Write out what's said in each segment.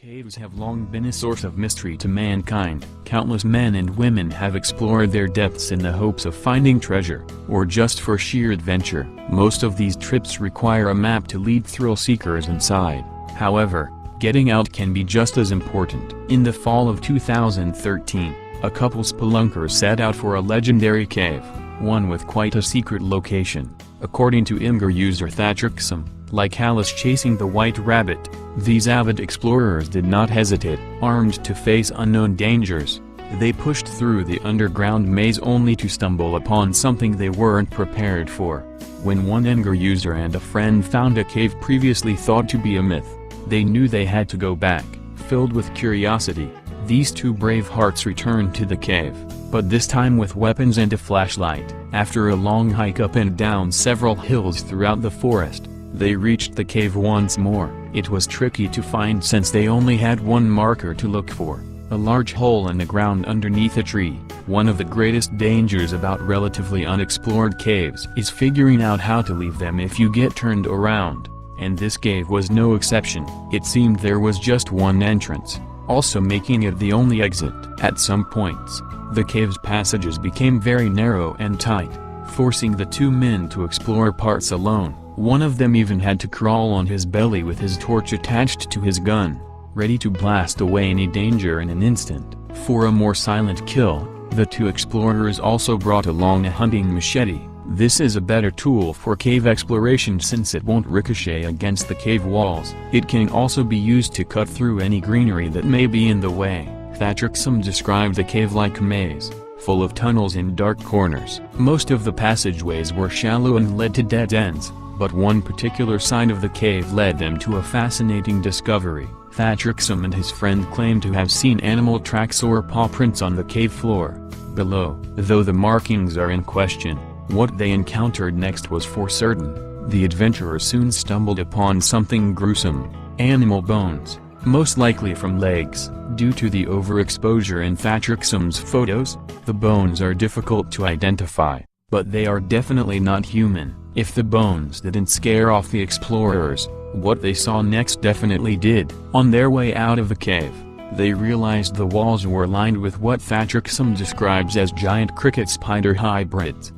Caves have long been a source of mystery to mankind. Countless men and women have explored their depths in the hopes of finding treasure, or just for sheer adventure. Most of these trips require a map to lead thrill seekers inside. However, getting out can be just as important. In the fall of 2013, a couple spelunkers set out for a legendary cave, one with quite a secret location. According to Imgur user Thatcherxum, like Alice chasing the white rabbit, these avid explorers did not hesitate. Armed to face unknown dangers, they pushed through the underground maze only to stumble upon something they weren't prepared for. When one Imgur user and a friend found a cave previously thought to be a myth, they knew they had to go back. Filled with curiosity, these two brave hearts returned to the cave, but this time with weapons and a flashlight. After a long hike up and down several hills throughout the forest, they reached the cave once more. It was tricky to find since they only had one marker to look for, a large hole in the ground underneath a tree. One of the greatest dangers about relatively unexplored caves is figuring out how to leave them if you get turned around, and this cave was no exception. It seemed there was just one entrance, also making it the only exit. At some points, the cave's passages became very narrow and tight, forcing the two men to explore parts alone. One of them even had to crawl on his belly with his torch attached to his gun, ready to blast away any danger in an instant. For a more silent kill, the two explorers also brought along a hunting machete. This is a better tool for cave exploration since it won't ricochet against the cave walls. It can also be used to cut through any greenery that may be in the way. Thatcherxum described the cave like a maze, full of tunnels and dark corners. Most of the passageways were shallow and led to dead ends, but one particular side of the cave led them to a fascinating discovery. Thatcherxum and his friend claimed to have seen animal tracks or paw prints on the cave floor below. Though the markings are in question, what they encountered next was for certain. The adventurers soon stumbled upon something gruesome: animal bones, most likely from legs. Due to the overexposure in Thatcherxum's photos, the bones are difficult to identify, but they are definitely not human. If the bones didn't scare off the explorers, what they saw next definitely did. On their way out of the cave, they realized the walls were lined with what Thatcherxum describes as giant cricket spider hybrids.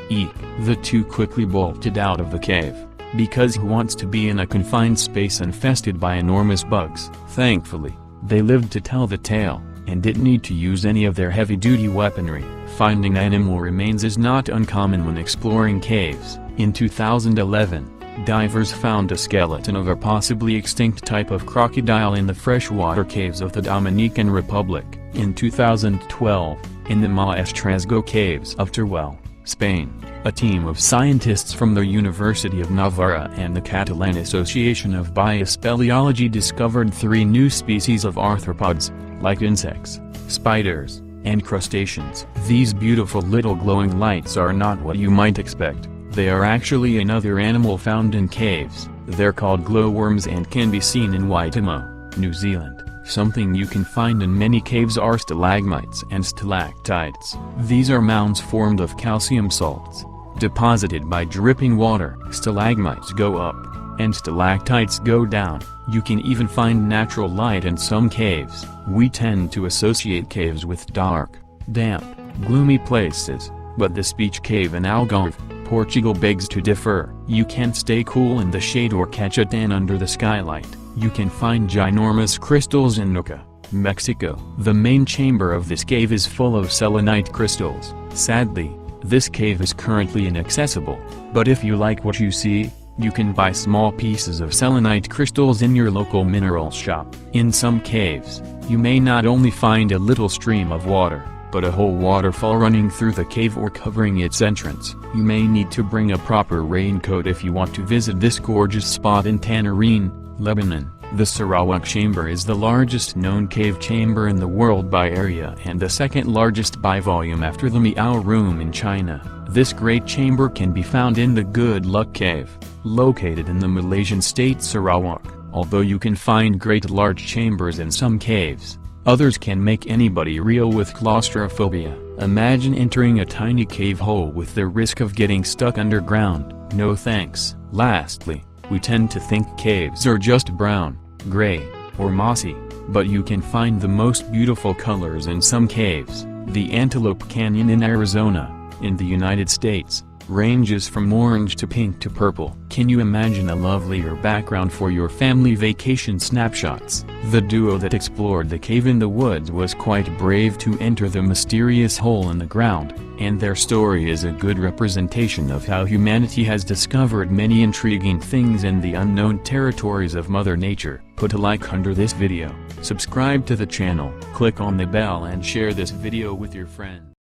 The two quickly bolted out of the cave, because who wants to be in a confined space infested by enormous bugs? Thankfully, they lived to tell the tale, and didn't need to use any of their heavy-duty weaponry. Finding animal remains is not uncommon when exploring caves. In 2011, divers found a skeleton of a possibly extinct type of crocodile in the freshwater caves of the Dominican Republic. In 2012, in the Maestrazgo caves of Teruel, Spain, a team of scientists from the University of Navarra and the Catalan Association of Biospeleology discovered 3 new species of arthropods, like insects, spiders, and crustaceans. These beautiful little glowing lights are not what you might expect. They are actually another animal found in caves. They're called glowworms and can be seen in Waitomo, New Zealand. Something you can find in many caves are stalagmites and stalactites. These are mounds formed of calcium salts, deposited by dripping water. Stalagmites go up, and stalactites go down. You can even find natural light in some caves. We tend to associate caves with dark, damp, gloomy places, but the Speech Cave in Algarve, Portugal begs to differ. You can stay cool in the shade or catch a tan under the skylight. You can find ginormous crystals in Nuca, Mexico. The main chamber of this cave is full of selenite crystals. Sadly, this cave is currently inaccessible, but if you like what you see, you can buy small pieces of selenite crystals in your local mineral shop. In some caves, you may not only find a little stream of water, but a whole waterfall running through the cave or covering its entrance. You may need to bring a proper raincoat if you want to visit this gorgeous spot in Tanarine, Lebanon. The Sarawak Chamber is the largest known cave chamber in the world by area and the second largest by volume after the Miao Room in China. This great chamber can be found in the Good Luck Cave, located in the Malaysian state Sarawak. Although you can find great large chambers in some caves, others can make anybody reel with claustrophobia. Imagine entering a tiny cave hole with the risk of getting stuck underground. No thanks. Lastly, we tend to think caves are just brown, gray, or mossy, but you can find the most beautiful colors in some caves. The Antelope Canyon in Arizona, in the United States, ranges from orange to pink to purple. Can you imagine a lovelier background for your family vacation snapshots? The duo that explored the cave in the woods was quite brave to enter the mysterious hole in the ground, and their story is a good representation of how humanity has discovered many intriguing things in the unknown territories of Mother Nature. Put a like under this video, subscribe to the channel, click on the bell and share this video with your friends.